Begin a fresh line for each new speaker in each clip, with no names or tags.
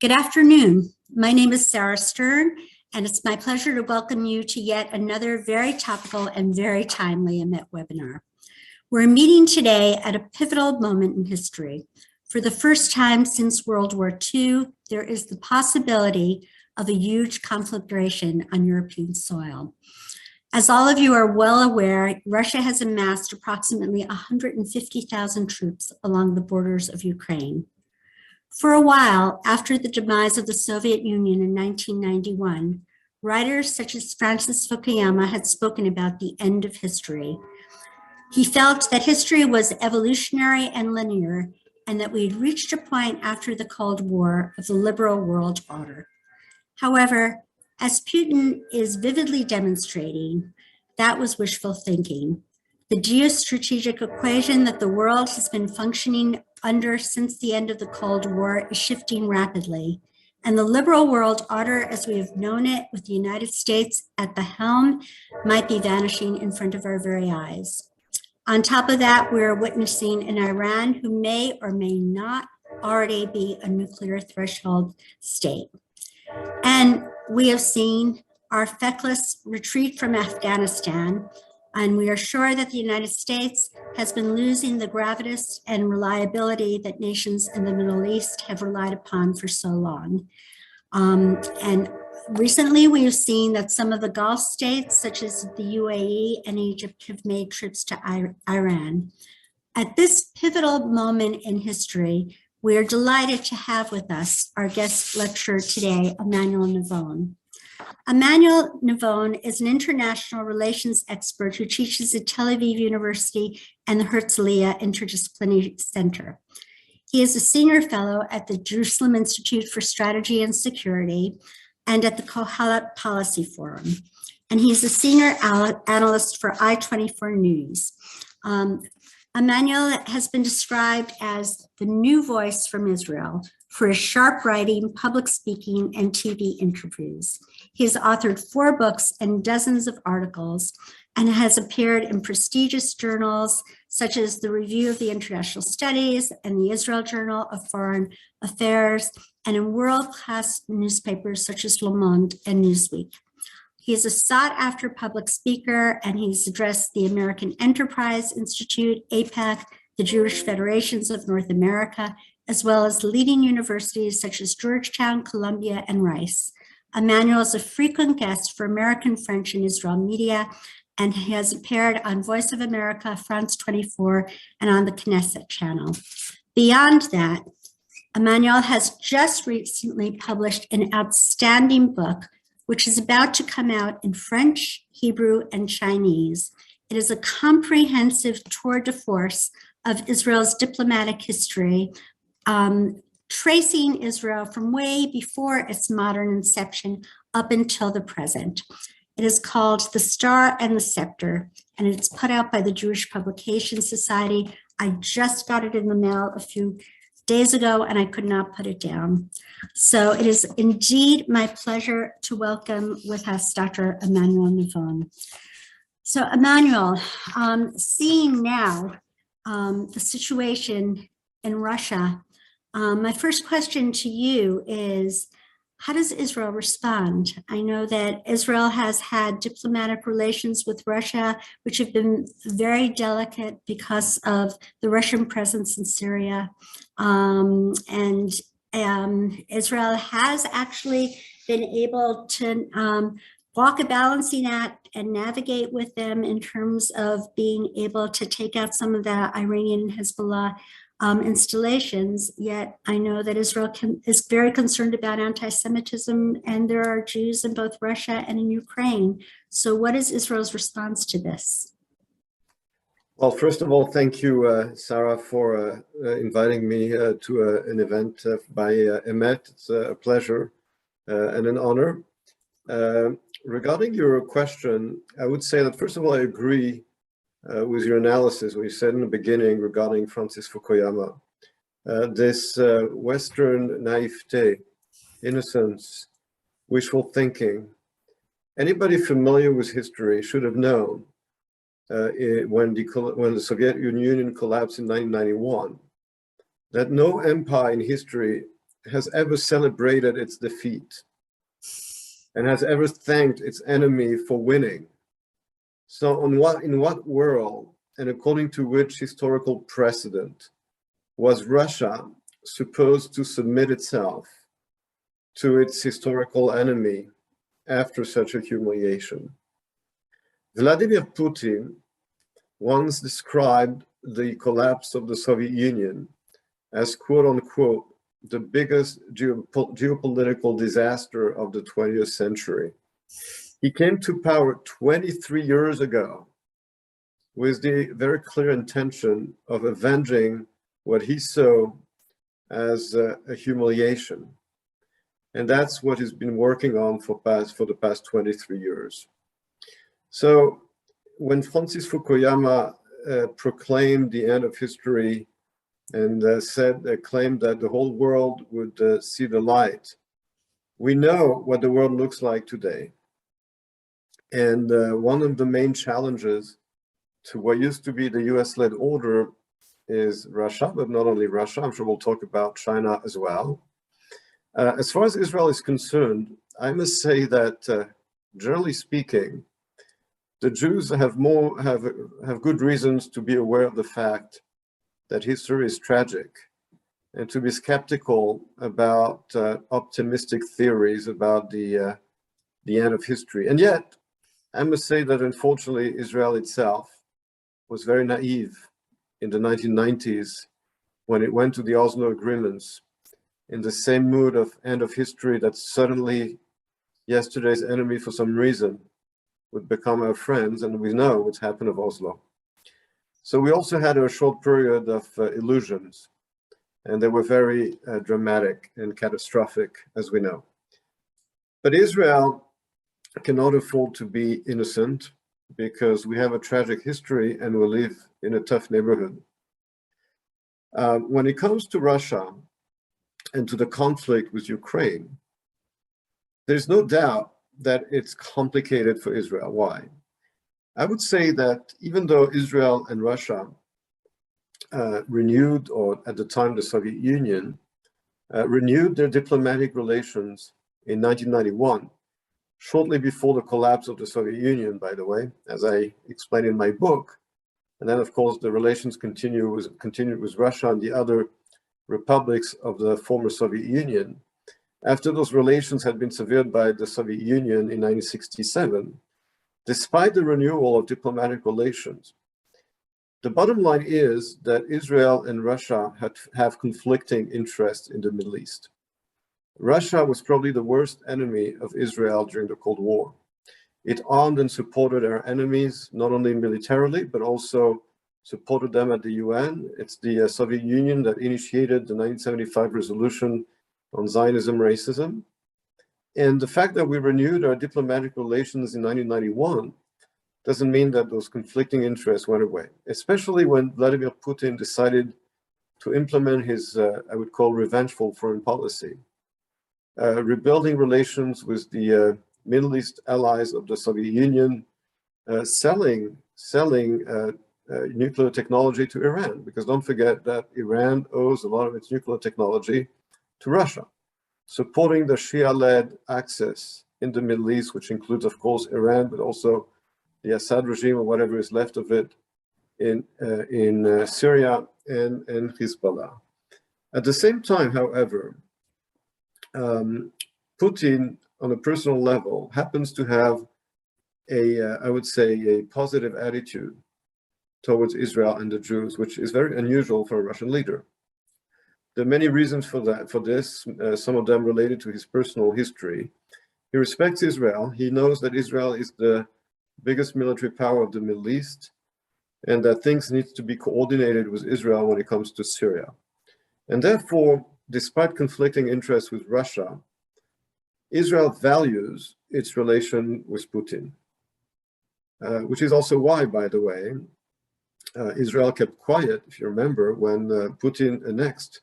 Good afternoon. My name is Sarah Stern, and it's my pleasure to welcome you to yet another very topical and very timely EMET webinar. We're meeting today at a pivotal moment in history. For the first time since World War II, there is the possibility of a huge conflagration on European soil. As all of you are well aware, Russia has amassed approximately 150,000 troops along the borders of Ukraine. For a while, after the demise of the Soviet Union in 1991, writers such as Francis Fukuyama had spoken about the end of history. He felt that history was evolutionary and linear, and that we had reached a point after the Cold War of the liberal world order. However, as Putin is vividly demonstrating, that was wishful thinking. The geostrategic equation that the world has been functioning under since the end of the Cold War is shifting rapidly, and the liberal world order as we have known it with the United States at the helm might be vanishing in front of our very eyes. On top of that, we're witnessing an Iran who may or may not already be a nuclear threshold state. And we have seen our feckless retreat from Afghanistan, and we are sure that the United States has been losing the gravitas and reliability that nations in the Middle East have relied upon for so long. And recently we have seen that some of the Gulf states, such as the UAE and Egypt, have made trips to Iran. At this pivotal moment in history, we are delighted to have with us our guest lecturer today, Emmanuel Navon. Emmanuel Navon is an international relations expert who teaches at Tel-Aviv University and the Herzliya Interdisciplinary Center. He is a senior fellow at the Jerusalem Institute for Strategy and Security and at the Kohelet Policy Forum. And he's a senior analyst for I-24 News. Emmanuel has been described as the new voice from Israel for his sharp writing, public speaking, and TV interviews. He has authored 4 books and dozens of articles and has appeared in prestigious journals such as the Review of the International Studies and the Israel Journal of Foreign Affairs, and in world-class newspapers such as Monde and Newsweek. He is a sought-after public speaker, and he's addressed the American Enterprise Institute, AIPAC, the Jewish Federations of North America, as well as leading universities such as Georgetown, Columbia, and Rice. Emmanuel is a frequent guest for American, French, and Israel media, and he has appeared on Voice of America, France 24, and on the Knesset Channel. Beyond that, Emmanuel has just recently published an outstanding book, which is about to come out in French, Hebrew, and Chinese. It is a comprehensive tour de force of Israel's diplomatic history, tracing Israel from way before its modern inception up until the present. It is called The Star and the Scepter, and it's put out by the Jewish Publication Society. I just got it in the mail a few days ago, and I could not put it down. So it is indeed my pleasure to welcome with us Dr. Emmanuel Navon. So Emmanuel, seeing now the situation in Russia, my first question to you is, how does Israel respond? I know that Israel has had diplomatic relations with Russia, which have been very delicate because of the Russian presence in Syria. Israel has actually been able to walk a balancing act and navigate with them in terms of being able to take out some of the Iranian and Hezbollah installations, yet I know that Israel is very concerned about anti-Semitism, and there are Jews in both Russia and in Ukraine. So what is Israel's response to this?
Well, first of all, thank you, Sarah, for inviting me to an event by EMET. It's a pleasure and an honor. Regarding your question, I would say that, first of all, I agree with your analysis, what you said in the beginning regarding Francis Fukuyama. This Western naivete, innocence, wishful thinking. Anybody familiar with history should have known when the Soviet Union collapsed in 1991, that no empire in history has ever celebrated its defeat and has ever thanked its enemy for winning. So in what world, and according to which historical precedent, was Russia supposed to submit itself to its historical enemy after such a humiliation? Vladimir Putin once described the collapse of the Soviet Union as, quote unquote, the biggest geopolitical disaster of the 20th century. He came to power 23 years ago with the very clear intention of avenging what he saw as a humiliation. And that's what he's been working on for the past 23 years. So when Francis Fukuyama proclaimed the end of history and claimed that the whole world would see the light, we know what the world looks like today. And one of the main challenges to what used to be the US-led order is Russia, but not only Russia. I'm sure we'll talk about China as well. As far as Israel is concerned, I must say that generally speaking, the Jews have good reasons to be aware of the fact that history is tragic and to be skeptical about optimistic theories about the end of history. And yet, I must say that unfortunately, Israel itself was very naive in the 1990s when it went to the Oslo agreements in the same mood of end of history that suddenly yesterday's enemy for some reason would become our friends, and we know what's happened of Oslo. So we also had a short period of illusions, and they were very dramatic and catastrophic, as we know. But Israel cannot afford to be innocent because we have a tragic history and we live in a tough neighborhood. When it comes to Russia and to the conflict with Ukraine, there's no doubt that it's complicated for Israel. Why? I would say that even though Israel and Russia renewed, or at the time the Soviet Union, renewed their diplomatic relations in 1991, shortly before the collapse of the Soviet Union, by the way, as I explained in my book. And then, of course, the relations continued with Russia and the other republics of the former Soviet Union. After those relations had been severed by the Soviet Union in 1967, despite the renewal of diplomatic relations, the bottom line is that Israel and Russia have conflicting interests in the Middle East. Russia was probably the worst enemy of Israel during the Cold War. It armed and supported our enemies, not only militarily, but also supported them at the UN. It's the Soviet Union that initiated the 1975 resolution on Zionism, racism. And the fact that we renewed our diplomatic relations in 1991 doesn't mean that those conflicting interests went away, especially when Vladimir Putin decided to implement his, I would call, revengeful foreign policy. Rebuilding relations with the Middle East allies of the Soviet Union, selling nuclear technology to Iran, because don't forget that Iran owes a lot of its nuclear technology to Russia, supporting the Shia-led axis in the Middle East, which includes, of course, Iran, but also the Assad regime or whatever is left of it in Syria and Hezbollah. At the same time, however, Putin, on a personal level, happens to have I would say, a positive attitude towards Israel and the Jews, which is very unusual for a Russian leader. There are many reasons for this, some of them related to his personal history. He respects Israel. He knows that Israel is the biggest military power of the Middle East, and that things need to be coordinated with Israel when it comes to Syria. And therefore, despite conflicting interests with Russia, Israel values its relation with Putin, which is also why, by the way, Israel kept quiet, if you remember, when Putin annexed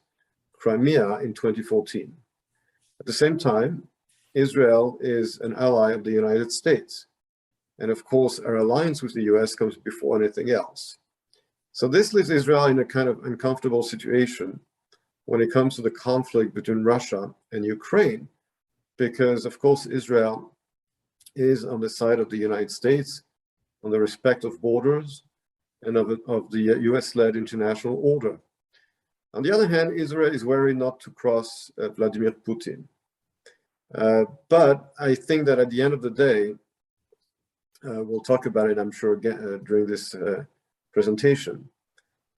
Crimea in 2014. At the same time, Israel is an ally of the United States. And of course, our alliance with the US comes before anything else. So this leaves Israel in a kind of uncomfortable situation when it comes to the conflict between Russia and Ukraine, because of course Israel is on the side of the United States on the respect of borders and of the US-led international order. On the other hand, Israel is wary not to cross Vladimir Putin. But I think that at the end of the day, we'll talk about it, I'm sure, again, during this presentation.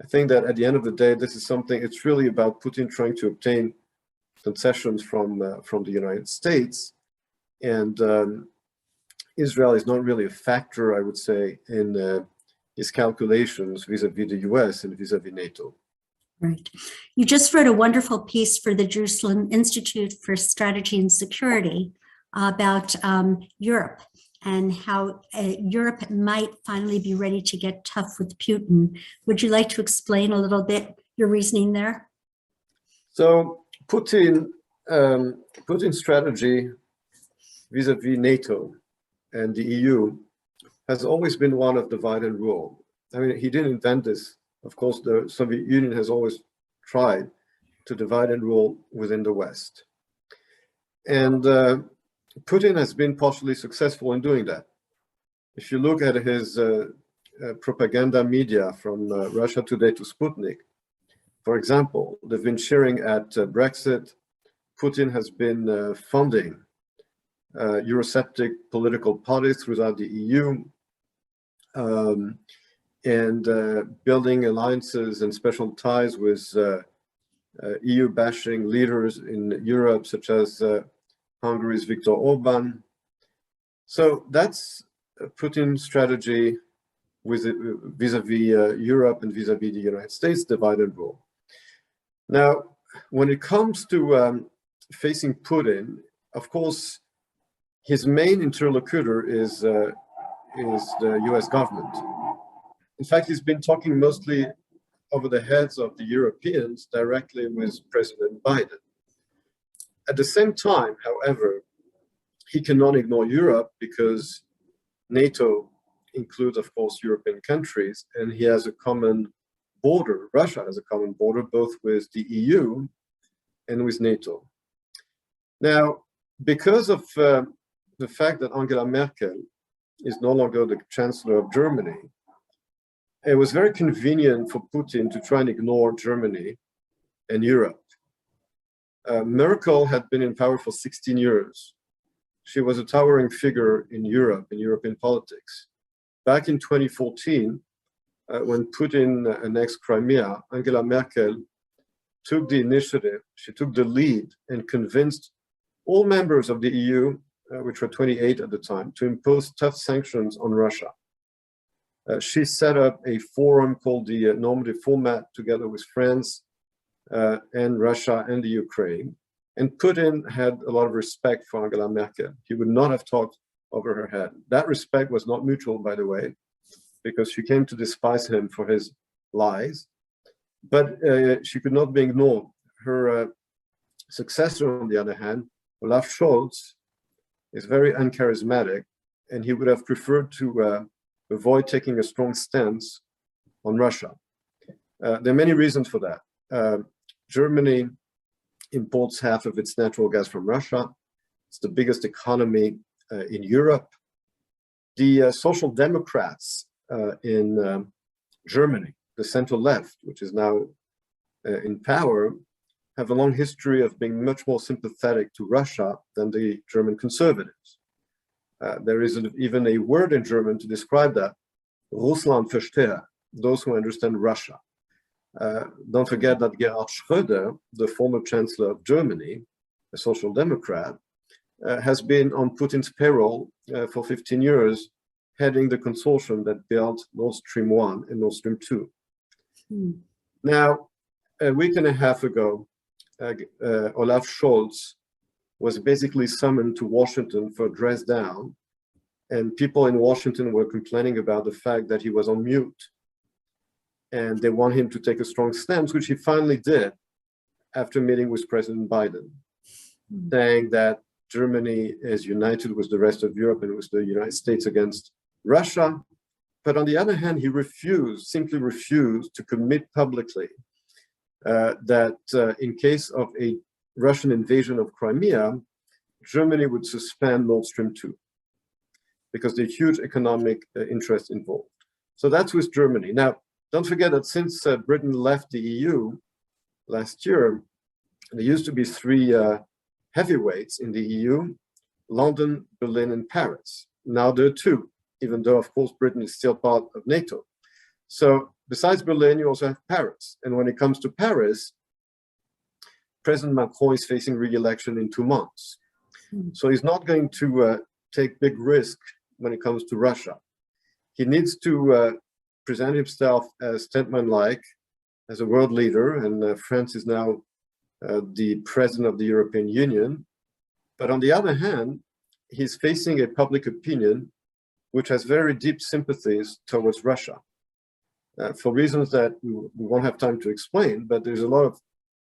I think that at the end of the day, this is something, it's really about Putin trying to obtain concessions from the United States. And Israel is not really a factor, I would say, in his calculations vis-a-vis the US and vis-a-vis NATO.
Right. You just wrote a wonderful piece for the Jerusalem Institute for Strategy and Security about Europe and how Europe might finally be ready to get tough with Putin. Would you like to explain a little bit your reasoning there?
So Putin's strategy vis-a-vis NATO and the EU has always been one of divide and rule. I mean, he didn't invent this. Of course, the Soviet Union has always tried to divide and rule within the West. And Putin has been partially successful in doing that. If you look at his propaganda media from Russia Today to Sputnik, for example, they've been cheering at Brexit. Putin has been funding Eurosceptic political parties throughout the EU, and building alliances and special ties with EU-bashing leaders in Europe, such as Hungary's Viktor Orban. So that's Putin's strategy vis-a-vis Europe and vis-a-vis the United States, divide and rule. Now, when it comes to facing Putin, of course, his main interlocutor is the US government. In fact, he's been talking mostly over the heads of the Europeans directly with President Biden. At the same time, however, he cannot ignore Europe because NATO includes, of course, European countries, and he has a common border. Russia has a common border both with the EU and with NATO. Now, because of the fact that Angela Merkel is no longer the Chancellor of Germany, it was very convenient for Putin to try and ignore Germany and Europe. Merkel had been in power for 16 years. She was a towering figure in Europe, in European politics. Back in 2014, when Putin annexed Crimea, Angela Merkel took the initiative, she took the lead and convinced all members of the EU, which were 28 at the time, to impose tough sanctions on Russia. She set up a forum called the Normandy Format together with France and Russia and the Ukraine. And Putin had a lot of respect for Angela Merkel. He would not have talked over her head. That respect was not mutual, by the way, because she came to despise him for his lies. But she could not be ignored. Her successor, on the other hand, Olaf Scholz, is very uncharismatic, and he would have preferred to avoid taking a strong stance on Russia. There are many reasons for that. Germany imports half of its natural gas from Russia. It's the biggest economy in Europe. The Social Democrats in Germany, the center left, which is now in power, have a long history of being much more sympathetic to Russia than the German conservatives. There is even a word in German to describe that, Russlandversteher, those who understand Russia. Don't forget that Gerhard Schröder, the former Chancellor of Germany, a Social Democrat, has been on Putin's payroll for 15 years, heading the consortium that built Nord Stream 1 and Nord Stream 2. Now, a week and a half ago, Olaf Scholz was basically summoned to Washington for a dress down, and people in Washington were complaining about the fact that he was on mute. And they want him to take a strong stance, which he finally did after meeting with President Biden, saying that Germany is united with the rest of Europe and with the United States against Russia. But on the other hand, he simply refused to commit publicly that in case of a Russian invasion of Crimea, Germany would suspend Nord Stream 2 because there are huge economic interests involved. So that's with Germany. Now, don't forget that since Britain left the EU last year, there used to be three heavyweights in the EU: London, Berlin, and Paris. Now there are two, even though, of course, Britain is still part of NATO. So besides Berlin, you also have Paris. And when it comes to Paris, President Macron is facing re-election in 2 months. So he's not going to take big risk when it comes to Russia. He needs to present himself as statesman-like, as a world leader, and France is now the president of the European Union. But on the other hand, he's facing a public opinion which has very deep sympathies towards Russia. For reasons that we won't have time to explain, but there's a lot of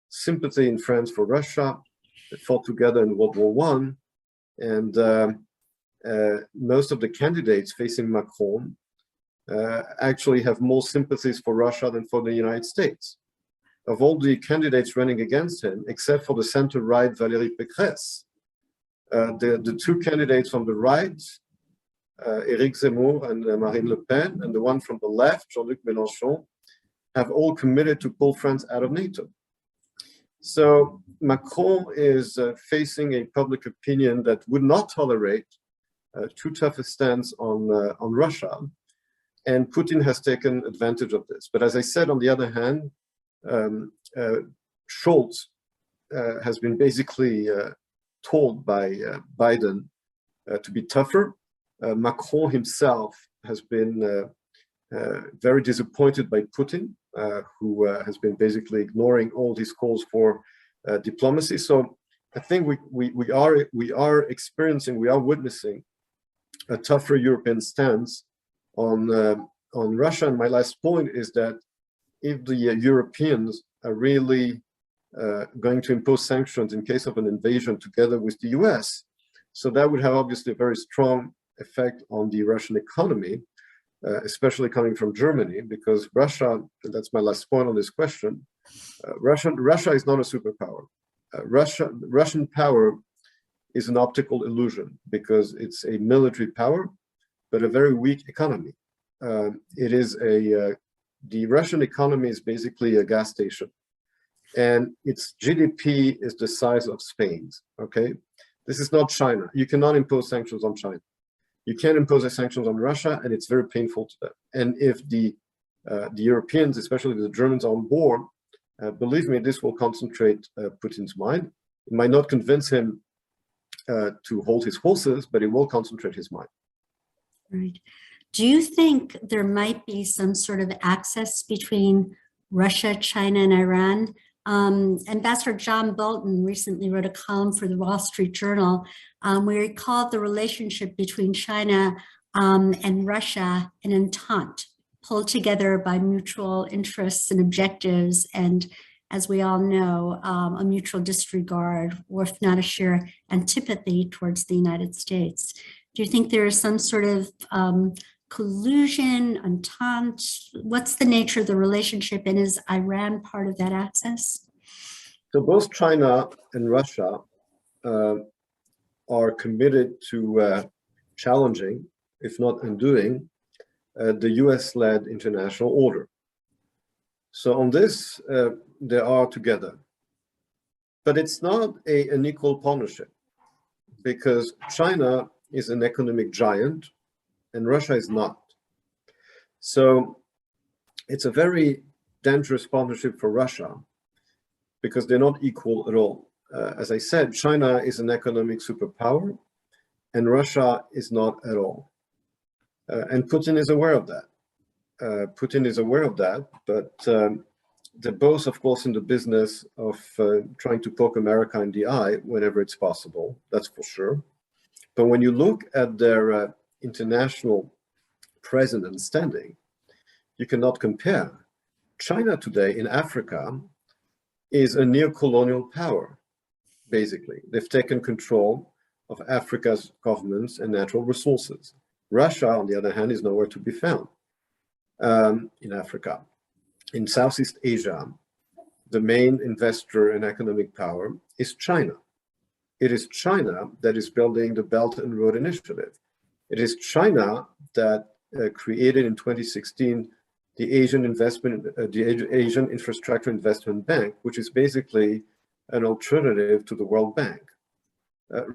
sympathy in France for Russia. They fought together in World War I, and most of the candidates facing Macron actually have more sympathies for Russia than for the United States. Of all the candidates running against him, except for the center-right Valérie Pécresse, the two candidates from the right, Éric Zemmour and Marine Le Pen, and the one from the left, Jean-Luc Mélenchon, have all committed to pull France out of NATO. So Macron is facing a public opinion that would not tolerate too tough a stance on Russia, and Putin has taken advantage of this. But as I said, on the other hand, Scholz has been basically told by Biden to be tougher. Macron himself has been very disappointed by Putin, who has been basically ignoring all these calls for diplomacy. So I think we are witnessing a tougher European stance on Russia. And my last point is that if the Europeans are really going to impose sanctions in case of an invasion together with the US, so that would have obviously a very strong effect on the Russian economy, especially coming from Germany, because Russia, and that's my last point on this question, Russia is not a superpower. Russian power is an optical illusion because it's a military power, but a very weak economy. The Russian economy is basically a gas station, and its GDP is the size of Spain's, okay? This is not China. You cannot impose sanctions on China. You can't impose sanctions on Russia, and it's very painful to them. And if the Europeans, especially the Germans, are on board, believe me, this will concentrate Putin's mind. It might not convince him to hold his horses, but it will concentrate his mind.
Right. Do you think there might be some sort of access between Russia, China, and Iran? Ambassador John Bolton recently wrote a column for the Wall Street Journal where he called the relationship between China and Russia an entente, pulled together by mutual interests and objectives, and as we all know, a mutual disregard, or if not a sheer antipathy towards the United States. Do you think there is some sort of collusion, entente? What's the nature of the relationship, and is Iran part of that access?
So both China and Russia are committed to challenging, if not undoing, the US-led international order. So on this, they are together. But it's not an equal partnership, because China is an economic giant and Russia is not. So it's a very dangerous partnership for Russia because they're not equal at all. As I said, China is an economic superpower and Russia is not at all. And Putin is aware of that. Putin is aware of that, but they're both, of course, in the business of trying to poke America in the eye whenever it's possible, that's for sure. But when you look at their international presence and standing, you cannot compare. China today in Africa is a neo-colonial power, basically. They've taken control of Africa's governments and natural resources. Russia, on the other hand, is nowhere to be found in Africa. In Southeast Asia, the main investor in economic power is China. It is China that is building the Belt and Road Initiative. It is China that created in 2016 the Asian Infrastructure Investment Bank, which is basically an alternative to the World Bank.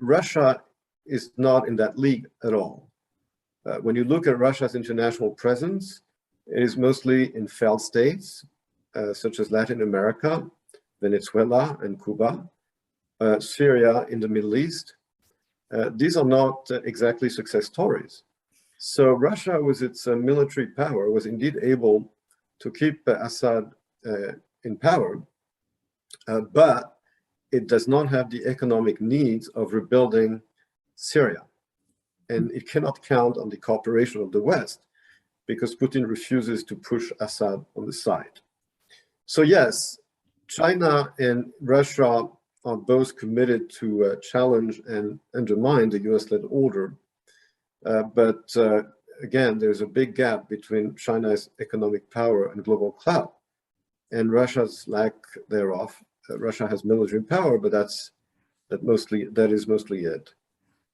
Russia is not in that league at all. When you look at Russia's international presence, it is mostly in failed states, such as Latin America, Venezuela, and Cuba, Syria in the Middle East. These are not exactly success stories. So Russia, with its military power, was indeed able to keep Assad in power, but it does not have the economic needs of rebuilding Syria. And it cannot count on the cooperation of the West because Putin refuses to push Assad on the side. So yes, China and Russia are both committed to challenge and undermine the US-led order. But again, there's a big gap between China's economic power and global clout and Russia's lack thereof. Russia has military power, but that is mostly it.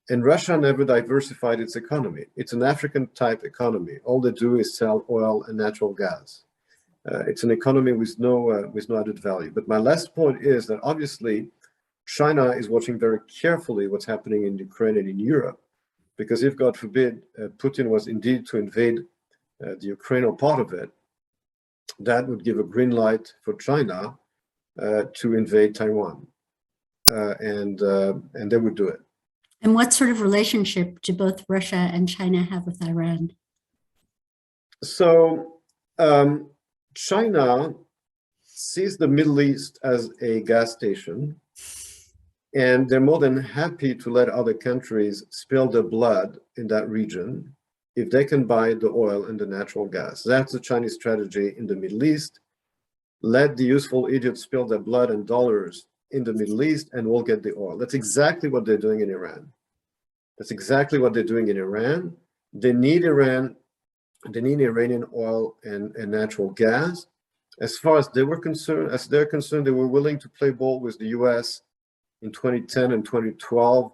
And Russia never diversified its economy. It's an African-type economy. All they do is sell oil and natural gas. It's an economy with no added value. But my last point is that obviously China is watching very carefully what's happening in Ukraine and in Europe, because if, God forbid, Putin was indeed to invade the Ukraine or part of it, that would give a green light for China to invade Taiwan, and they would do it.
And what sort of relationship do both Russia and China have with Iran?
So China sees the Middle East as a gas station, and they're more than happy to let other countries spill their blood in that region if they can buy the oil and the natural gas. That's the Chinese strategy in the Middle East. Let the useful idiots spill their blood and dollars in the Middle East and we'll get the oil. That's exactly what they're doing in Iran. That's exactly what they're doing in Iran. They need Iran, they need Iranian oil and natural gas. As far as they're concerned, they were willing to play ball with the US in 2010 and 2012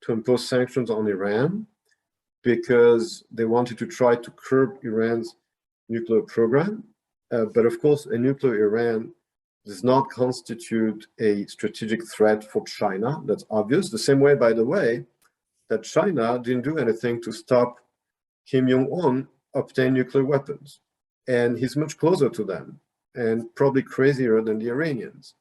to impose sanctions on Iran because they wanted to try to curb Iran's nuclear program. But of course, a nuclear Iran does not constitute a strategic threat for China. That's obvious. The same way, by the way, that China didn't do anything to stop Kim Jong-un obtain nuclear weapons. And he's much closer to them and probably crazier than the Iranians.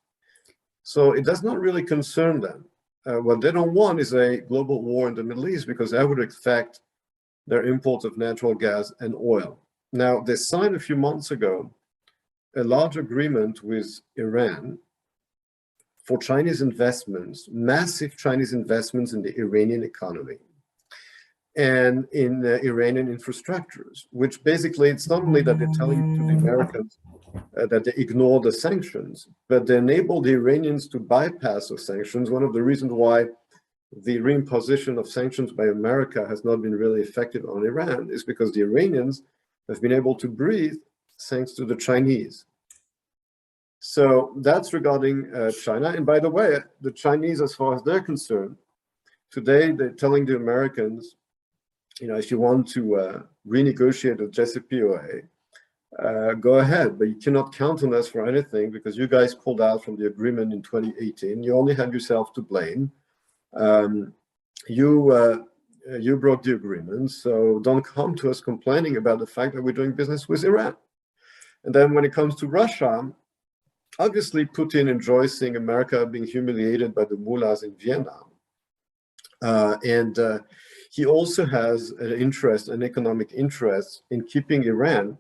So it does not really concern them. What they don't want is a global war in the Middle East because that would affect their imports of natural gas and oil. Now, they signed a few months ago a large agreement with Iran for Chinese investments, massive Chinese investments in the Iranian economy and in Iranian infrastructures, which basically it's not only that they're telling to the Americans that they ignore the sanctions, but they enable the Iranians to bypass the sanctions. One of the reasons why the reimposition of sanctions by America has not been really effective on Iran is because the Iranians have been able to breathe thanks to the Chinese. So that's regarding China. And by the way, the Chinese, as far as they're concerned, today they're telling the Americans, you know, if you want to renegotiate the JCPOA, go ahead, but you cannot count on us for anything because you guys pulled out from the agreement in 2018. You only have yourself to blame. You broke the agreement, so don't come to us complaining about the fact that we're doing business with Iran. And then when it comes to Russia, obviously Putin enjoys seeing America being humiliated by the mullahs in Vienna. He also has an economic interest in keeping Iran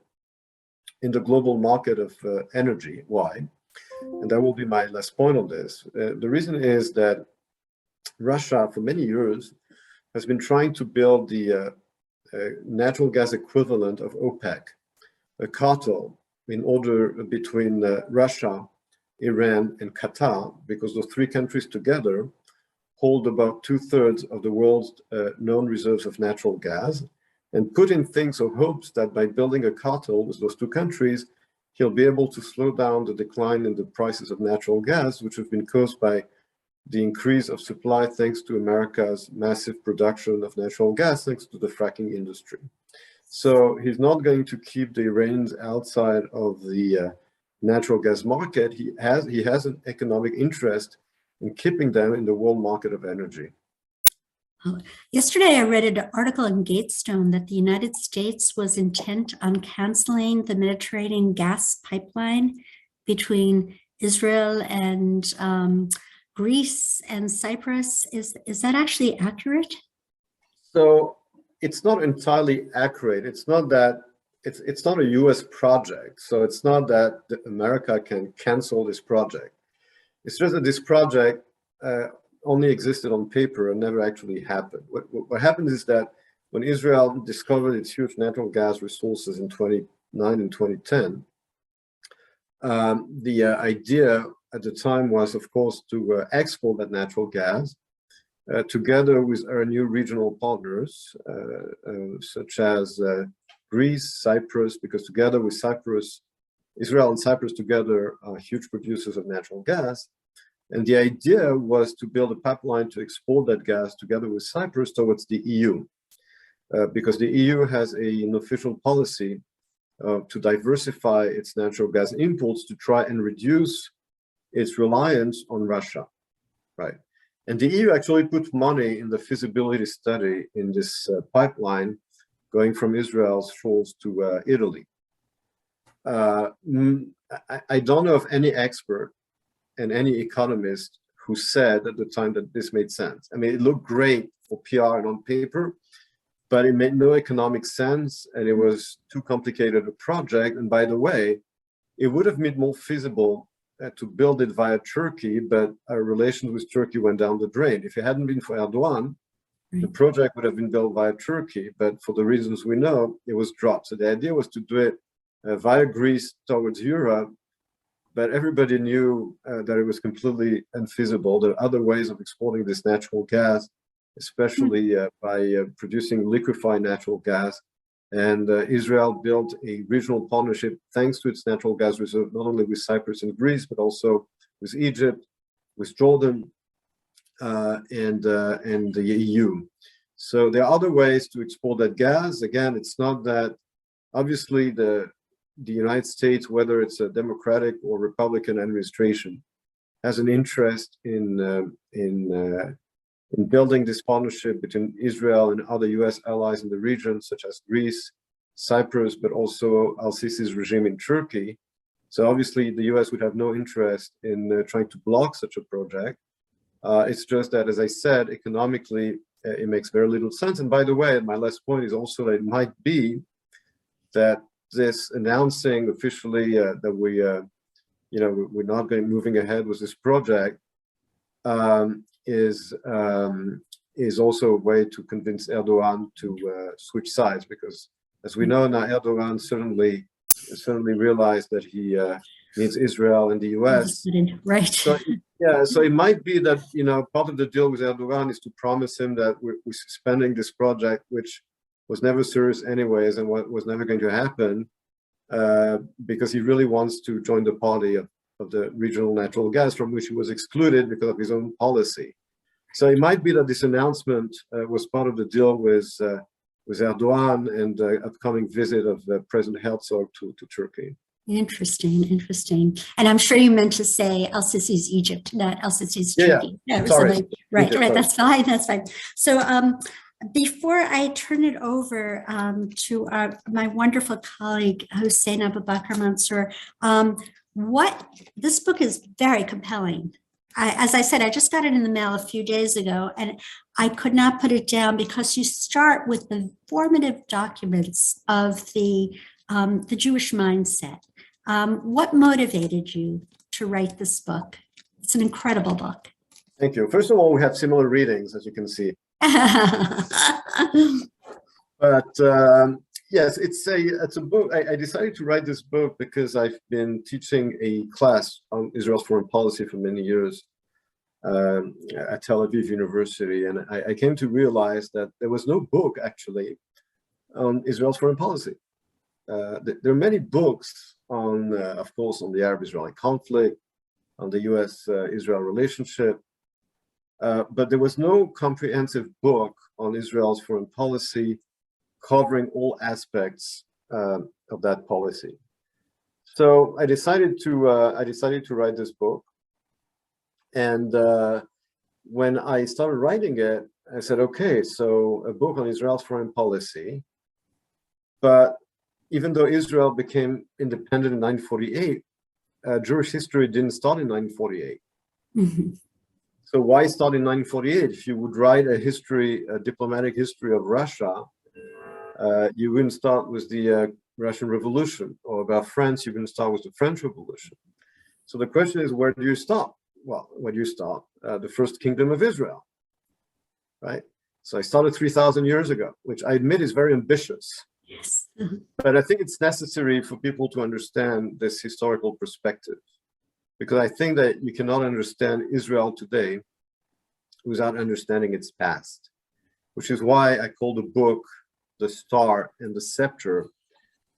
in the global market of energy. Why? And that will be my last point on this. The reason is that Russia, for many years, has been trying to build the natural gas equivalent of OPEC, a cartel in order between Russia, Iran, and Qatar, because those three countries together hold about 2/3 of the world's known reserves of natural gas. And Putin thinks or hopes that by building a cartel with those two countries, he'll be able to slow down the decline in the prices of natural gas, which have been caused by the increase of supply thanks to America's massive production of natural gas, thanks to the fracking industry. So he's not going to keep the Iranians outside of the natural gas market. He has an economic interest in keeping them in the world market of energy.
Yesterday, I read an article in Gatestone that the United States was intent on canceling the Mediterranean gas pipeline between Israel and Greece and Cyprus. Is that actually accurate?
So it's not entirely accurate. It's not that it's not a U.S. project. So it's not that America can cancel this project. It's just that this project only existed on paper and never actually happened. What happened is that when Israel discovered its huge natural gas resources in 2009 and 2010, the idea at the time was, of course, to export that natural gas together with our new regional partners, such as Greece, Cyprus, because together with Cyprus, Israel and Cyprus together are huge producers of natural gas. And the idea was to build a pipeline to export that gas together with Cyprus towards the EU, because the EU has an official policy to diversify its natural gas imports to try and reduce its reliance on Russia, right? And the EU actually put money in the feasibility study in this pipeline going from Israel's shores to Italy. I don't know of any expert and any economist who said at the time that this made sense. I mean, it looked great for PR and on paper, but it made no economic sense, and it was too complicated a project. And by the way, it would have made more feasible to build it via Turkey, but our relations with Turkey went down the drain. If it hadn't been for Erdogan, the project would have been built via Turkey, but for the reasons we know, it was dropped. So the idea was to do it via Greece towards Europe, but everybody knew that it was completely unfeasible. There are other ways of exporting this natural gas, especially by producing liquefied natural gas. And Israel built a regional partnership thanks to its natural gas reserve, not only with Cyprus and Greece, but also with Egypt, with Jordan, and the EU. So there are other ways to export that gas. Again, it's not that, obviously, the United States, whether it's a Democratic or Republican administration, has an interest in building this partnership between Israel and other US allies in the region, such as Greece, Cyprus, but also al-Sisi's regime in Turkey. So obviously the US would have no interest in trying to block such a project. It's just that, as I said, economically, it makes very little sense. And by the way, my last point is also that it might be that this announcing officially that we're not moving ahead with this project is also a way to convince Erdogan to switch sides, because as we know now, Erdogan certainly realized that he needs Israel and the US.
Right.
So, yeah, so it might be that, part of the deal with Erdogan is to promise him that we're suspending this project, which was never serious anyways, and what was never going to happen, because he really wants to join the party of the regional natural gas, from which he was excluded because of his own policy. So it might be that this announcement was part of the deal with Erdogan and the upcoming visit of President Herzog to Turkey.
Interesting. And I'm sure you meant to say al-Sisi's Egypt, not al-Sisi's Turkey.
Yeah. Sorry.
Right,
Egypt,
right. That's fine. So before I turn it over to my wonderful colleague, Hussein Abubakar Mansour, this book is very compelling. As I said, I just got it in the mail a few days ago, and I could not put it down because you start with the formative documents of the Jewish mindset. What motivated you to write this book? It's an incredible book.
Thank you. First of all, we have similar readings, as you can see. But yes, it's a book. I decided to write this book because I've been teaching a class on Israel's foreign policy for many years at Tel-Aviv University, and I came to realize that there was no book actually on Israel's foreign policy. there are many books on, of course, on the Arab-Israeli conflict, on the U.S.-Israel relationship, but there was no comprehensive book on Israel's foreign policy covering all aspects of that policy. So I decided to write this book, and when I started writing it, I said, okay, so a book on Israel's foreign policy, but even though Israel became independent in 1948, Jewish history didn't start in 1948.
Mm-hmm.
So why start in 1948? If you would write a diplomatic history of Russia, you wouldn't start with the Russian Revolution, or about France, you wouldn't start with the French Revolution. So the question is, where do you start? Well, where do you start? The first kingdom of Israel, right? So I started 3,000 years ago, which I admit is very ambitious.
Yes. Mm-hmm.
But I think it's necessary for people to understand this historical perspective, because I think that you cannot understand Israel today without understanding its past, which is why I call the book The Star and the Scepter,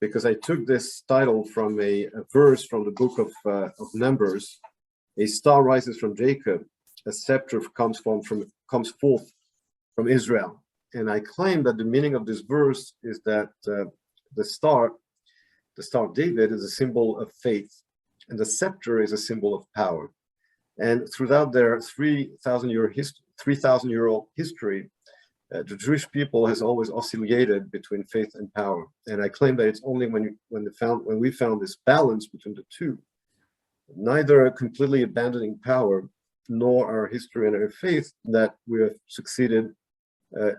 because I took this title from a verse from the book of Numbers. A star rises from Jacob, a scepter comes forth from Israel. And I claim that the meaning of this verse is that the star of David, is a symbol of faith, and the scepter is a symbol of power. And throughout their 3,000-year-old history, the Jewish people has always oscillated between faith and power. And I claim that it's only when we found this balance between the two, neither completely abandoning power nor our history and our faith, that we have succeeded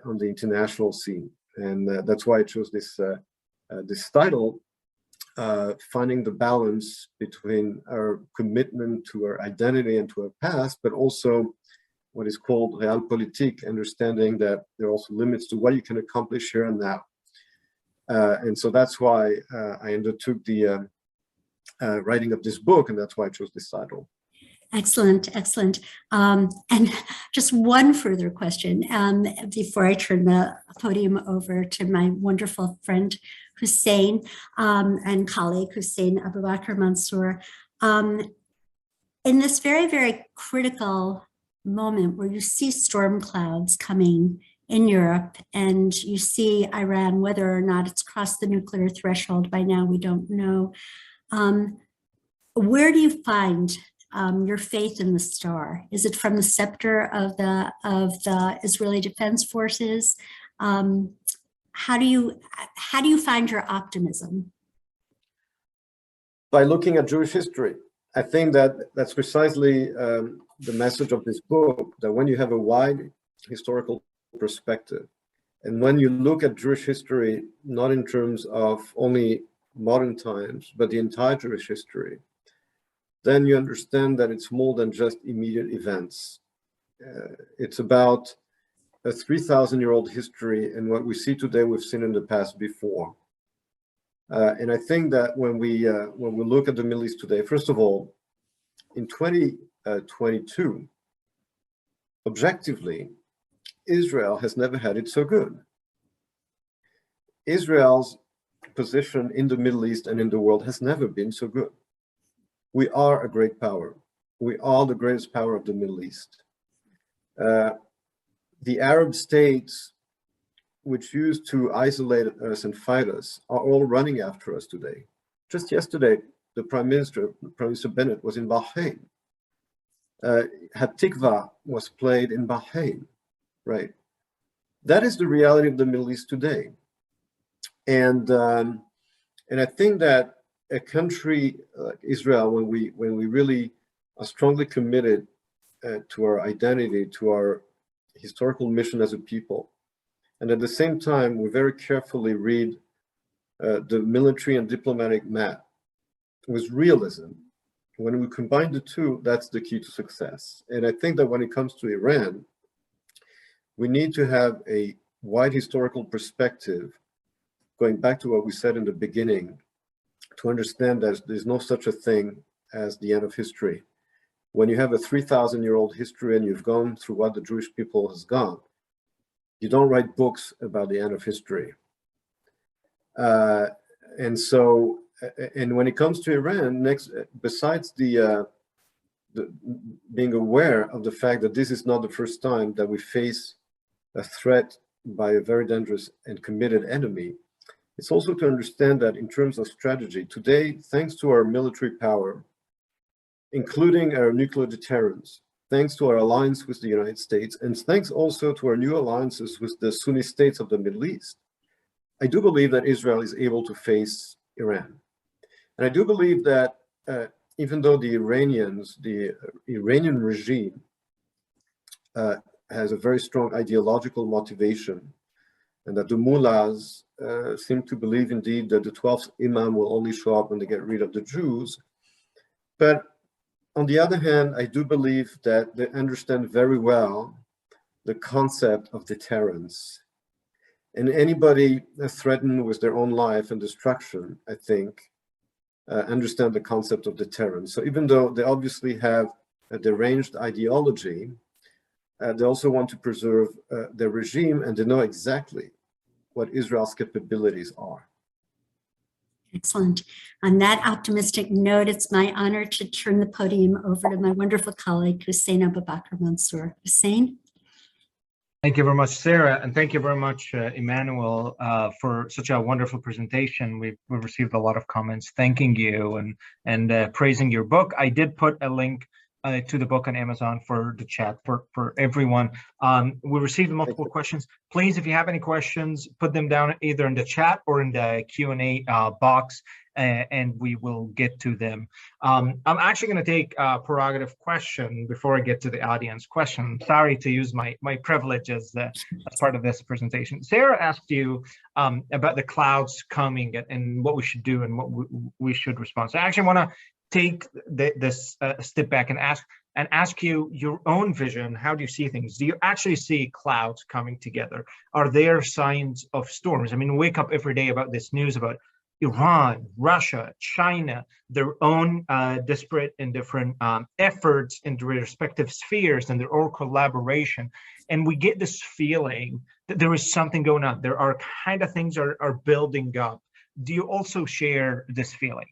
on the international scene. And that's why I chose this title, finding the balance between our commitment to our identity and to our past, but also what is called realpolitik, understanding that there are also limits to what you can accomplish here and now. And so that's why I undertook the writing of this book, and that's why I chose this title.
Excellent, excellent. And just one further question before I turn the podium over to my wonderful friend Hussein and colleague Hussein Abubakar Mansour. In this very, very critical moment where you see storm clouds coming in Europe and you see Iran, whether or not it's crossed the nuclear threshold by now, we don't know. Where do you find your faith in the star? Is it from the scepter of the Israeli Defense Forces? How do you find your optimism?
By looking at Jewish history. I think that that's precisely the message of this book, that when you have a wide historical perspective, and when you look at Jewish history, not in terms of only modern times, but the entire Jewish history, then you understand that it's more than just immediate events. It's about a 3,000-year-old history, and what we see today, we've seen in the past before. And I think that when we look at the Middle East today, first of all, in 2022, objectively, Israel has never had it so good. Israel's position in the Middle East and in the world has never been so good. We are a great power. We are the greatest power of the Middle East. The Arab states, which used to isolate us and fight us, are all running after us today. Just yesterday, the Prime Minister Bennett, was in Bahrain. Hatikva was played in Bahrain, right? That is the reality of the Middle East today. And I think that a country like Israel, when we really are strongly committed to our identity, to our historical mission as a people, and at the same time, we very carefully read the military and diplomatic map with realism. When we combine the two, that's the key to success. And I think that when it comes to Iran, we need to have a wide historical perspective, going back to what we said in the beginning, to understand that there's no such a thing as the end of history. When you have a 3,000-year-old history and you've gone through what the Jewish people has gone, you don't write books about the end of history. And so, and when it comes to Iran, besides the being aware of the fact that this is not the first time that we face a threat by a very dangerous and committed enemy, it's also to understand that in terms of strategy, today, thanks to our military power, including our nuclear deterrence, thanks to our alliance with the United States, and thanks also to our new alliances with the Sunni states of the Middle East, I do believe that Israel is able to face Iran. And I do believe that even though the Iranian regime has a very strong ideological motivation, and that the mullahs seem to believe indeed that the 12th imam will only show up when they get rid of the Jews. But on the other hand, I do believe that they understand very well the concept of deterrence. And anybody threatened with their own life and destruction, I think, understand the concept of deterrence. So even though they obviously have a deranged ideology, they also want to preserve their regime, and they know exactly what Israel's capabilities are.
Excellent. On that optimistic note, it's my honor to turn the podium over to my wonderful colleague, Hussein Abubakr Mansour. Hussein?
Thank you very much, Sarah, and thank you very much, Emmanuel, for such a wonderful presentation. We've received a lot of comments thanking you and praising your book. I did put a link to the book on Amazon for the chat for everyone. We received multiple questions. Please, if you have any questions, put them down either in the chat or in the Q&A box, and we will get to them. I'm actually going to take a prerogative question before I get to the audience question. Sorry to use my privilege as part of this presentation. Sarah asked you about the clouds coming and what we should do and what we should respond. So I actually want to take this step back and ask you your own vision. How do you see things? Do you actually see clouds coming together? Are there signs of storms? I mean, we wake up every day about this news about Iran, Russia, China, their own disparate and different efforts in their respective spheres and their own collaboration. And we get this feeling that there is something going on. There are kind of things are building up. Do you also share this feeling?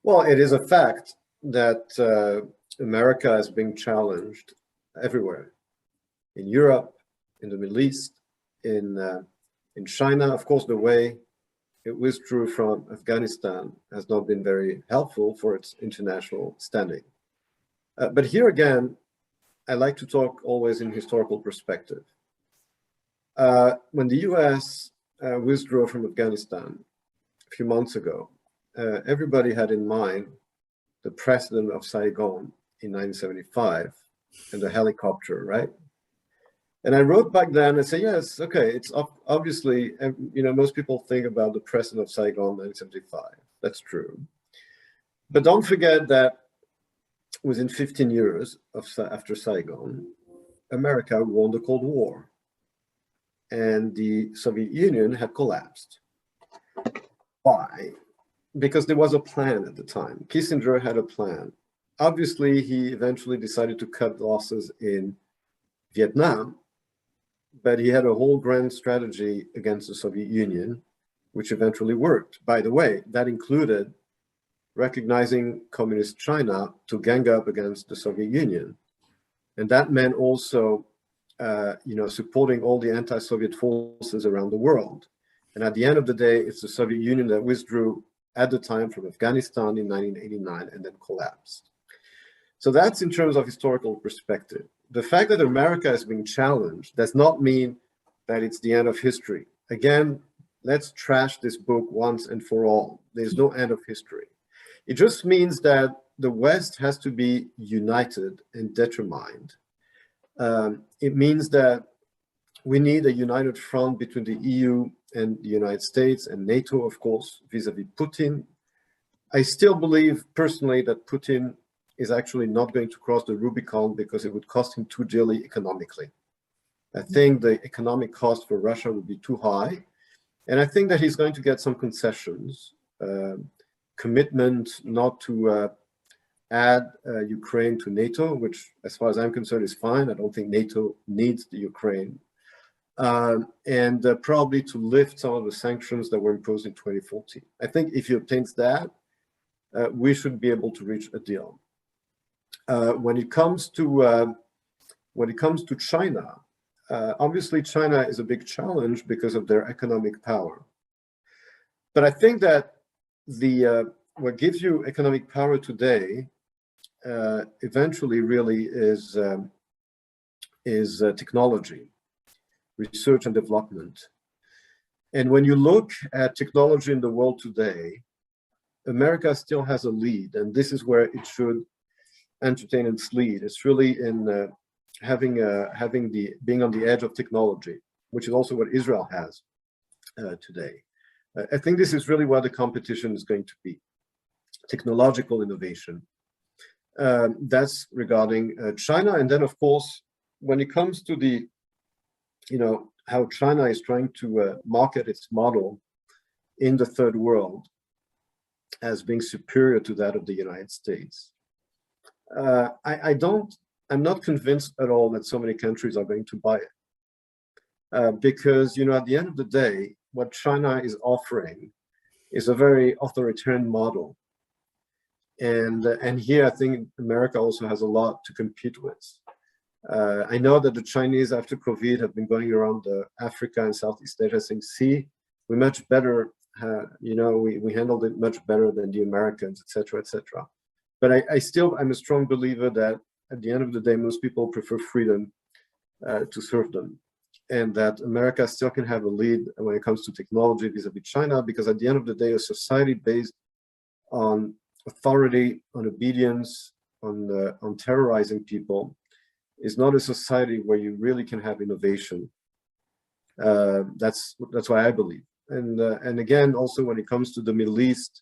Well, it is a fact that America is being challenged everywhere, in Europe, in the Middle East, in China. Of course, the way it withdrew from Afghanistan has not been very helpful for its international standing. But here again, I like to talk always in historical perspective. When the US withdrew from Afghanistan a few months ago, everybody had in mind the precedent of Saigon in 1975 and the helicopter, right? And I wrote back then and said, yes, okay, it's obviously, you know, most people think about the precedent of Saigon in 1975. That's true. But don't forget that within 15 years after Saigon, America won the Cold War and the Soviet Union had collapsed. Why? Because there was a plan at the time. Kissinger had a plan. Obviously, he eventually decided to cut losses in Vietnam, but he had a whole grand strategy against the Soviet Union, which eventually worked. By the way, that included recognizing communist China to gang up against the Soviet Union. And that meant also, you know, supporting all the anti-Soviet forces around the world. And at the end of the day, it's the Soviet Union that withdrew at the time from Afghanistan in 1989 and then collapsed. So that's in terms of historical perspective. The fact that America is being challenged does not mean that it's the end of history. Again, let's trash this book once and for all. There's no end of history. It just means that the West has to be united and determined. It means that we need a united front between the EU and the United States and NATO, of course, vis-a-vis Putin. I still believe personally that Putin is actually not going to cross the Rubicon because it would cost him too dearly economically. I think the economic cost for Russia would be too high. And I think that he's going to get some concessions, commitment not to add Ukraine to NATO, which as far as I'm concerned is fine. I don't think NATO needs the Ukraine. and probably to lift some of the sanctions that were imposed in 2014. I think if he obtains that, we should be able to reach a deal. When it comes to China, obviously China is a big challenge because of their economic power. But I think that what gives you economic power today eventually really is technology, research and development. And when you look at technology in the world today, America still has a lead, and this is where it should entertain its lead. It's really in being on the edge of technology, which is also what Israel has today. I think this is really where the competition is going to be, technological innovation. That's regarding China. And then, of course, when it comes to the, how China is trying to market its model in the third world as being superior to that of the United States. I'm not convinced at all that so many countries are going to buy it. Because, at the end of the day, what China is offering is a very authoritarian model. And here I think America also has a lot to compete with. I know that the Chinese after COVID have been going around Africa and Southeast Asia saying, see, we're much better, we handled it much better than the Americans, et cetera, et cetera. But I'm a strong believer that at the end of the day, most people prefer freedom to serve them. And that America still can have a lead when it comes to technology vis-a-vis China, because at the end of the day, a society based on authority, on obedience, on terrorizing people is not a society where you really can have innovation. That's why I believe. And again, also when it comes to the Middle East,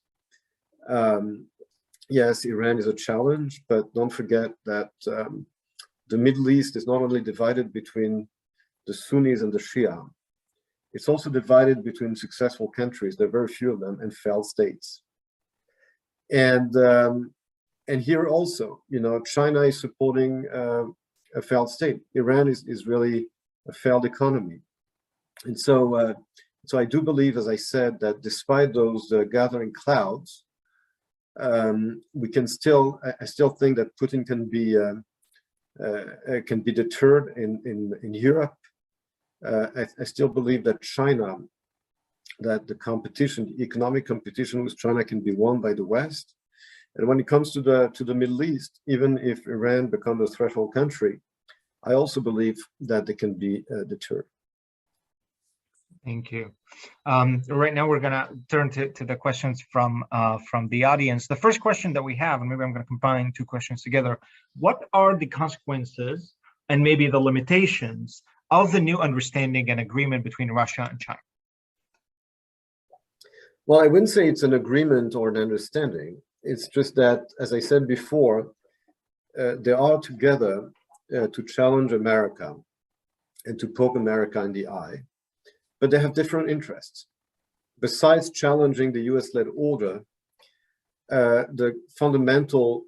yes, Iran is a challenge, but don't forget that the Middle East is not only divided between the Sunnis and the Shia, it's also divided between successful countries, there are very few of them, and failed states. And here also, China is supporting a failed state. Iran is really a failed economy. And so I do believe, as I said, that despite those gathering clouds, we can still, I still think that Putin can be deterred in Europe. I still believe that China, that the economic competition with China can be won by the West. And when it comes to the Middle East, even if Iran becomes a threshold country, I also believe that they can be deterred.
Thank you. Right now, we're going to turn to the questions from the audience. The first question that we have, and maybe I'm going to combine two questions together. What are the consequences and maybe the limitations of the new understanding and agreement between Russia and China?
Well, I wouldn't say it's an agreement or an understanding. It's just that, as I said before, they are together to challenge America and to poke America in the eye. But they have different interests. Besides challenging the US-led order, the fundamental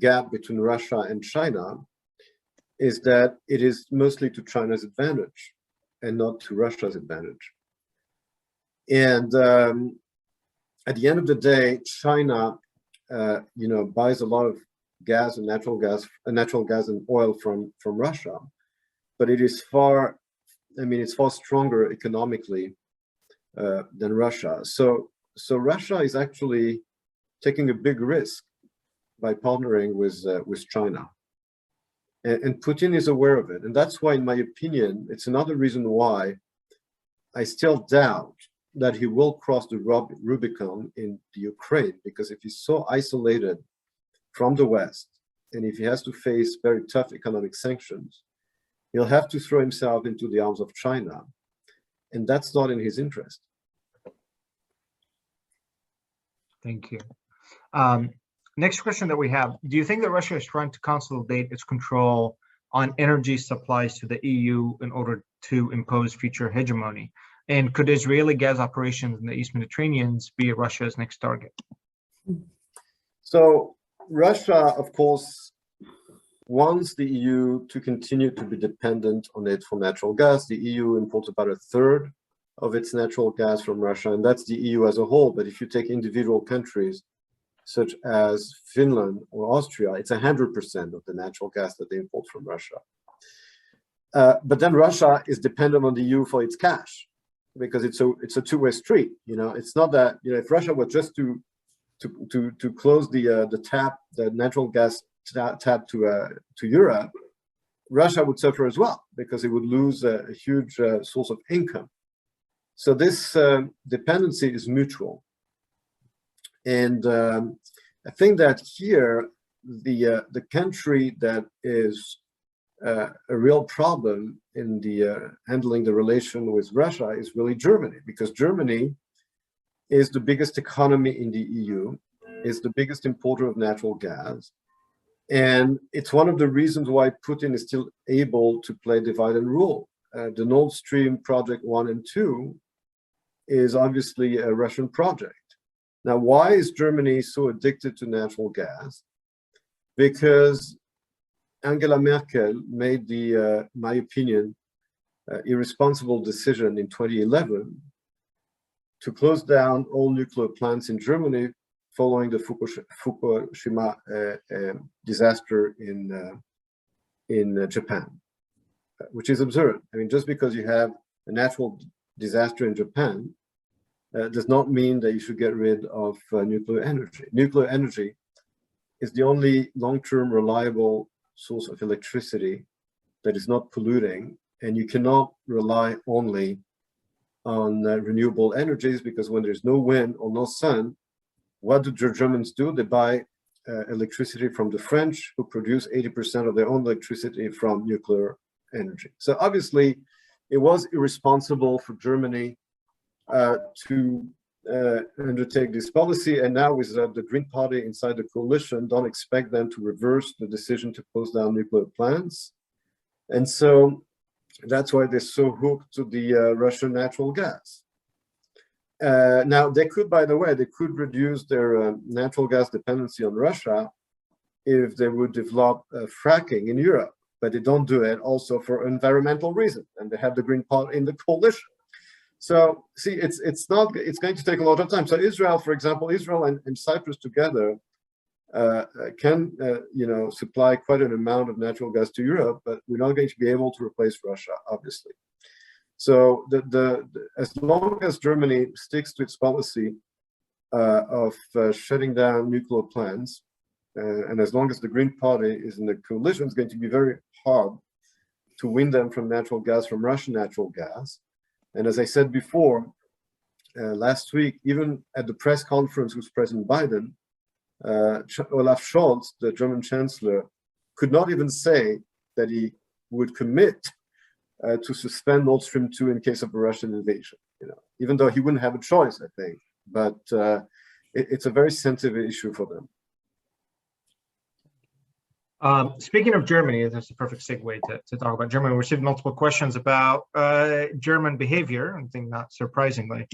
gap between Russia and China is that it is mostly to China's advantage and not to Russia's advantage. And at the end of the day, China, buys a lot of gas and natural gas and oil from Russia, but it is it's far stronger economically than Russia. So Russia is actually taking a big risk by partnering with China. And Putin is aware of it. And that's why, in my opinion, it's another reason why I still doubt that he will cross the Rubicon in the Ukraine, because if he's so isolated from the West, and if he has to face very tough economic sanctions, he'll have to throw himself into the arms of China, and that's not in his interest.
Thank you. Next question that we have, do you think that Russia is trying to consolidate its control on energy supplies to the EU in order to impose future hegemony? And could Israeli gas operations in the East Mediterranean be Russia's next target?
So Russia, of course, wants the EU to continue to be dependent on it for natural gas. The EU imports about a third of its natural gas from Russia, and that's the EU as a whole. But if you take individual countries, such as Finland or Austria, it's 100% of the natural gas that they import from Russia. But then Russia is dependent on the EU for its cash, because it's a two-way street. It's not that, if Russia were just to close the natural gas tap to Europe, Russia would suffer as well, because it would lose a huge source of income. So this dependency is mutual. And I think that here, the country that is a real problem in the handling the relation with Russia is really Germany, because Germany is the biggest economy in the EU, is the biggest importer of natural gas. And it's one of the reasons why Putin is still able to play divide and rule. The Nord Stream project 1 and 2 is obviously a Russian project. Now, why is Germany so addicted to natural gas? Because Angela Merkel made the, my opinion, irresponsible decision in 2011 to close down all nuclear plants in Germany following the Fukushima disaster in Japan, which is absurd. I mean, just because you have a natural disaster in Japan does not mean that you should get rid of nuclear energy. Nuclear energy is the only long-term reliable source of electricity that is not polluting, and you cannot rely only on renewable energies, because when there's no wind or no sun, what do the Germans do? They buy electricity from the French, who produce 80% of their own electricity from nuclear energy. So obviously, it was irresponsible for Germany to undertake this policy, and now with the Green Party inside the coalition, don't expect them to reverse the decision to close down nuclear plants. And so that's why they're so hooked to the Russian natural gas. Now, they could, by the way, they could reduce their natural gas dependency on Russia if they would develop fracking in Europe, but they don't do it also for environmental reasons, and they have the Green Party in the coalition. So, see, it's going to take a lot of time. So Israel, for example, Israel and Cyprus together can, supply quite an amount of natural gas to Europe, but we're not going to be able to replace Russia, obviously. So as long as Germany sticks to its policy of shutting down nuclear plants, and as long as the Green Party is in the coalition, it's going to be very hard to win them from natural gas, from Russian natural gas. And as I said before, last week, even at the press conference with President Biden, Olaf Scholz, the German chancellor, could not even say that he would commit to suspend Nord Stream 2 in case of a Russian invasion, even though he wouldn't have a choice, I think. But it's a very sensitive issue for them.
Speaking of Germany, that's a perfect segue to talk about Germany. We received multiple questions about German behavior, I think not surprisingly.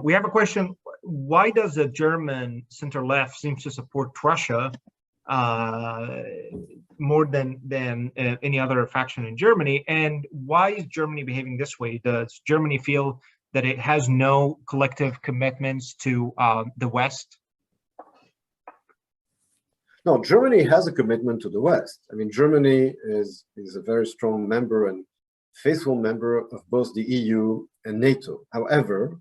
We have a question: why does the German center-left seem to support Russia more than any other faction in Germany? And why is Germany behaving this way? Does Germany feel that it has no collective commitments to the West?
No, Germany has a commitment to the West. I mean, Germany is a very strong member and faithful member of both the EU and NATO. However,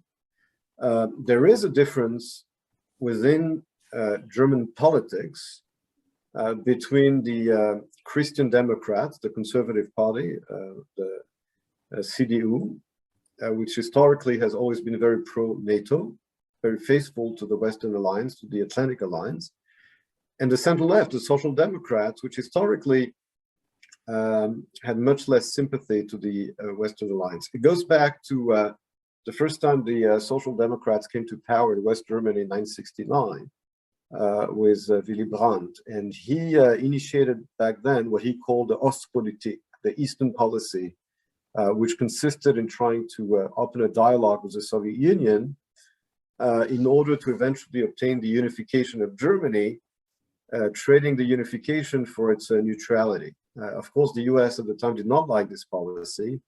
there is a difference within German politics between the Christian Democrats, the Conservative Party, the CDU, which historically has always been very pro-NATO, very faithful to the Western Alliance, to the Atlantic Alliance, and the center-left, the Social Democrats, which historically had much less sympathy to the Western Alliance. It goes back to the first time the Social Democrats came to power in West Germany in 1969 with Willy Brandt. And he initiated back then what he called the Ostpolitik, the Eastern policy, which consisted in trying to open a dialogue with the Soviet Union in order to eventually obtain the unification of Germany trading the unification for its neutrality. Of course, the US at the time did not like this policy,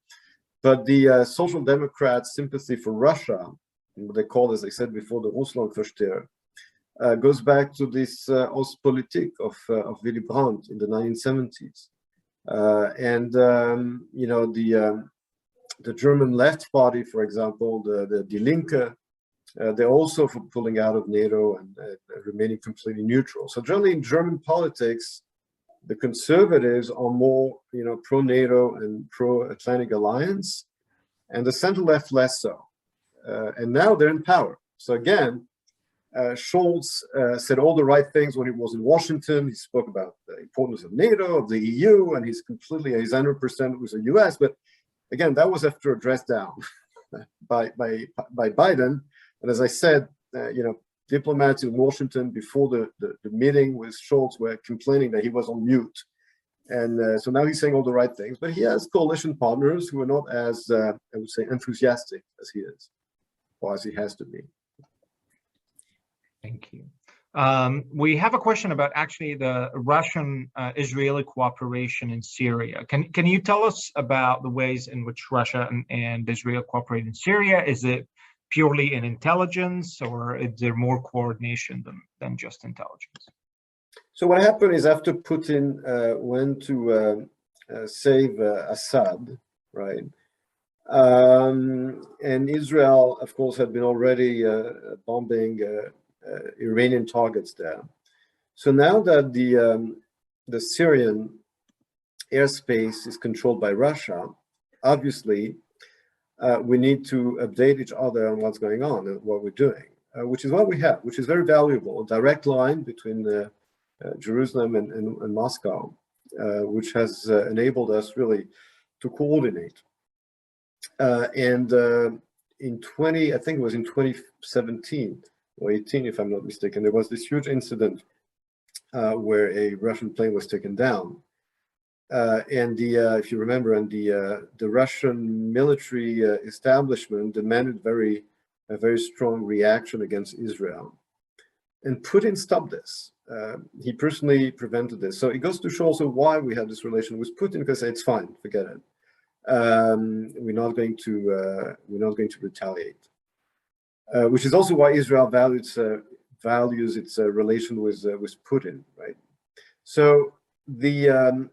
but the Social Democrats' sympathy for Russia, what they call, as I said before, the Russlandversteher, goes back to this Ostpolitik of Willy Brandt in the 1970s. You know, the German left party, for example, the Die Linke, they're also for pulling out of NATO and remaining completely neutral. So generally in German politics, the conservatives are more, you know, pro-NATO and pro-Atlantic alliance, and the center-left less so. And now they're in power. So again, Scholz said all the right things when he was in Washington. He spoke about the importance of NATO, of the EU, and he's 100% with the US. But again, that was after a dress down by Biden. And as I said, you know, diplomats in Washington before the meeting with Scholz were complaining that he was on mute. And so now he's saying all the right things, but he has coalition partners who are not as, I would say, enthusiastic as he is, or as he has to be.
Thank you. We have a question about actually the Russian-Israeli cooperation in Syria. Can you tell us about the ways in which Russia and Israel cooperate in Syria? Is it purely in intelligence, or is there more coordination than just intelligence?
So what happened is after Putin went to save Assad, right? And Israel, of course, had been already bombing Iranian targets there. So now that the Syrian airspace is controlled by Russia, obviously we need to update each other on what's going on and what we're doing, which is what we have, which is very valuable. A direct line between Jerusalem and Moscow, which has enabled us really to coordinate. And in I think it was in 2017 or 18, if I'm not mistaken, there was this huge incident where a Russian plane was taken down. And if you remember, and the Russian military establishment demanded a very strong reaction against Israel. And Putin stopped this. He personally prevented this. So it goes to show also why we have this relation with Putin, because it's fine, forget it. We're not going to retaliate. Which is also why Israel values its relation with Putin, right? So the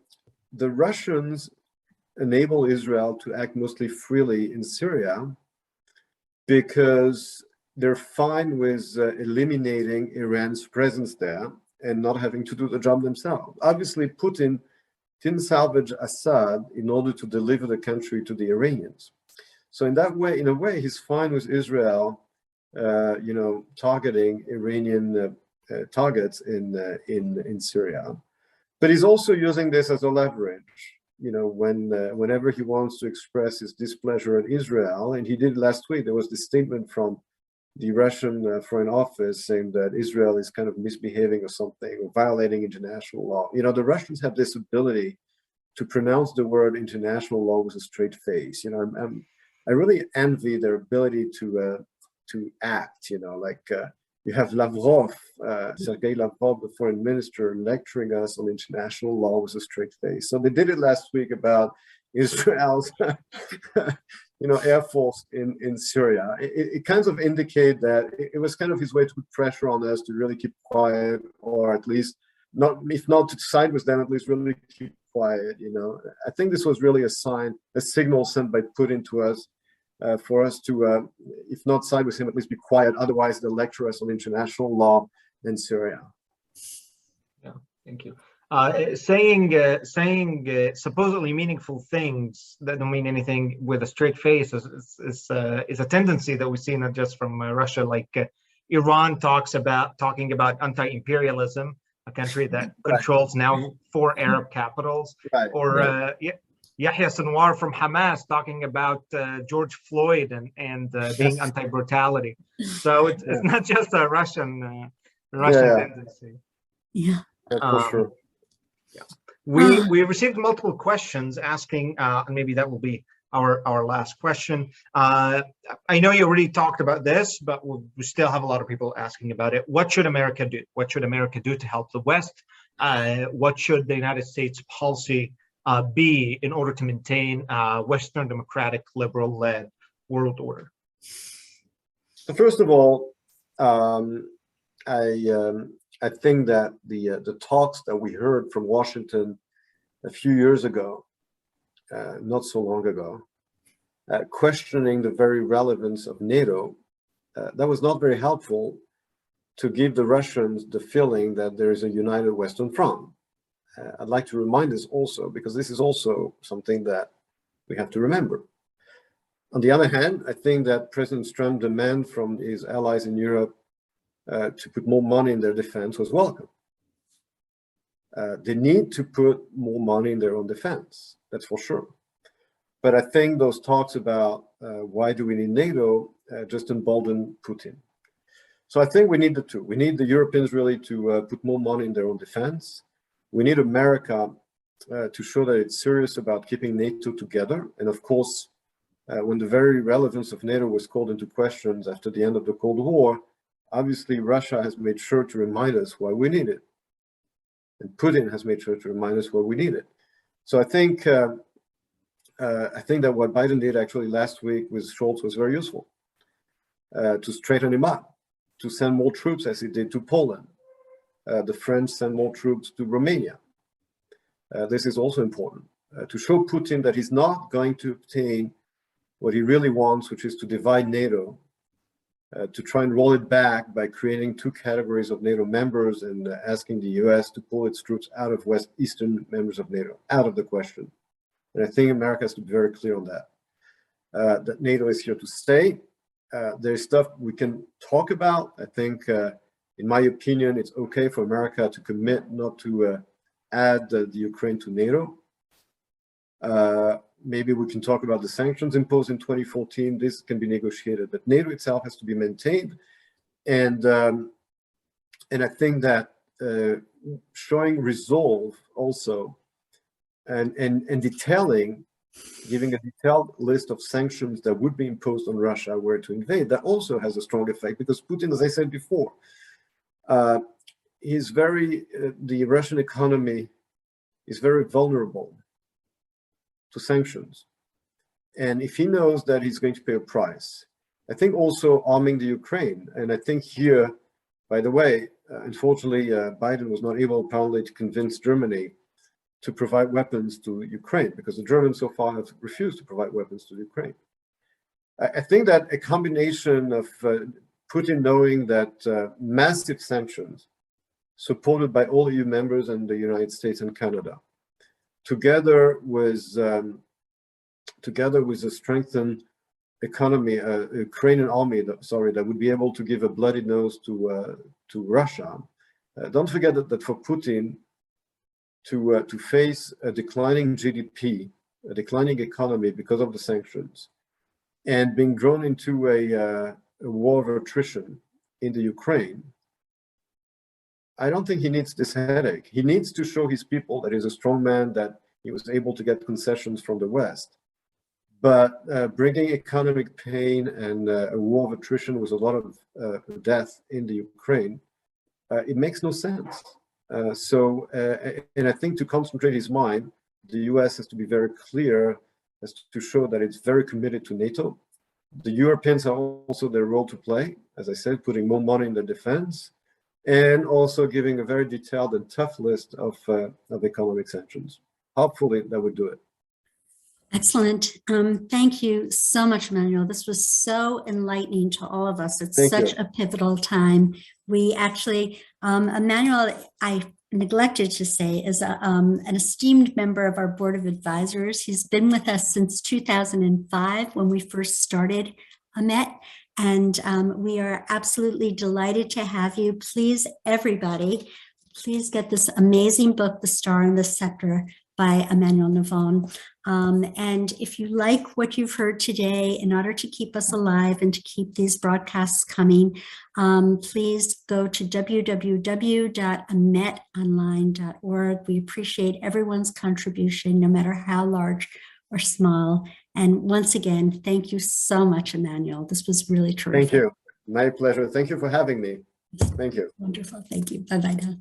Russians enable Israel to act mostly freely in Syria because they're fine with eliminating Iran's presence there and not having to do the job themselves. Obviously, Putin didn't salvage Assad in order to deliver the country to the Iranians. So in a way, he's fine with Israel, you know, targeting Iranian targets in Syria. But he's also using this as a leverage, you know, whenever he wants to express his displeasure at Israel, and he did last week. There was this statement from the Russian Foreign Office saying that Israel is kind of misbehaving or something, or violating international law. You know, the Russians have this ability to pronounce the word international law with a straight face. You know, I really envy their ability to act. You know, like you have Lavrov, Sergei Lavrov, the foreign minister, lecturing us on international law with a straight face. So they did it last week about Israel's you know, Air Force in Syria. It kind of indicate that it was kind of his way to put pressure on us to really keep quiet, or at least not, if not to side with them, at least really keep quiet. You know, I think this was really a signal sent by Putin to us for us to, if not side with him, at least be quiet. Otherwise, they'll lecture us on international law in Syria.
Yeah, thank you. Saying supposedly meaningful things that don't mean anything with a straight face is a tendency that we see not just from Russia. Like Iran talking about anti-imperialism, a country that controls now 4 Arab capitals, or Yahya Sinwar from Hamas talking about George Floyd and being anti-brutality. So it's not just a Russian tendency.
Yeah,
for sure.
Yeah. We received multiple questions asking, and maybe that will be our last question. I know you already talked about this, but we still have a lot of people asking about it. What should America do? What should America do to help the West? What should the United States policy be in order to maintain Western democratic, liberal-led world order?
So first of all, I think that the talks that we heard from Washington a few years ago, not so long ago, questioning the very relevance of NATO, that was not very helpful to give the Russians the feeling that there is a united Western Front. I'd like to remind us also, because this is also something that we have to remember. On the other hand, I think that President Trump's demand from his allies in Europe to put more money in their defense was welcome. They need to put more money in their own defense, that's for sure. But I think those talks about why do we need NATO just embolden Putin. So I think we need the two. We need the Europeans really to put more money in their own defense. We need America to show that it's serious about keeping NATO together. And of course, when the very relevance of NATO was called into questions after the end of the Cold War, obviously Russia has made sure to remind us why we need it. And Putin has made sure to remind us why we need it. So I think that what Biden did actually last week with Scholz was very useful to straighten him up, to send more troops as he did to Poland. The French send more troops to Romania. This is also important to show Putin that he's not going to obtain what he really wants, which is to divide NATO, to try and roll it back by creating two categories of NATO members and asking the US to pull its troops out of Eastern members of NATO, out of the question. And I think America has to be very clear on that, that NATO is here to stay. There's stuff we can talk about. I think, in my opinion, it's okay for America to commit not to add the Ukraine to NATO. Maybe we can talk about the sanctions imposed in 2014. This can be negotiated, but NATO itself has to be maintained. And I think that showing resolve also and detailing, giving a detailed list of sanctions that would be imposed on Russia were to invade, that also has a strong effect because Putin, as I said before, the Russian economy is very vulnerable to sanctions. And if he knows that he's going to pay a price, I think also arming the Ukraine. And I think here, by the way, unfortunately, Biden was not able apparently to convince Germany to provide weapons to Ukraine because the Germans so far have refused to provide weapons to Ukraine. I think that a combination of Putin knowing that massive sanctions supported by all EU members and the United States and Canada, together with a strengthened economy, Ukrainian army, that would be able to give a bloody nose to Russia. Don't forget that for Putin to face a declining GDP, a declining economy because of the sanctions, and being drawn into a war of attrition in the Ukraine, I don't think he needs this headache. He needs to show his people that he's a strong man, that he was able to get concessions from the West. But bringing economic pain and a war of attrition with a lot of death in the Ukraine, it makes no sense. And I think to concentrate his mind, the US has to be very clear as to show that it's very committed to NATO. The Europeans have also their role to play, as I said, putting more money in the defense, and also giving a very detailed and tough list of economic sanctions. Hopefully that would do it.
Excellent. Thank you so much, Emmanuel. This was so enlightening to all of us. It's such a pivotal time. We actually, Emmanuel, I neglected to say, is an esteemed member of our board of advisors. He's been with us since 2005 when we first started AMET. And we are absolutely delighted to have you. Please, everybody, please get this amazing book, The Star and the Scepter by Emmanuel Navon. And if you like what you've heard today, in order to keep us alive and to keep these broadcasts coming, please go to www.ametonline.org. We appreciate everyone's contribution, no matter how large or small. And once again, thank you so much, Emmanuel. This was really terrific.
Thank you. My pleasure. Thank you for having me. Thank you.
Wonderful. Thank you. Bye-bye now.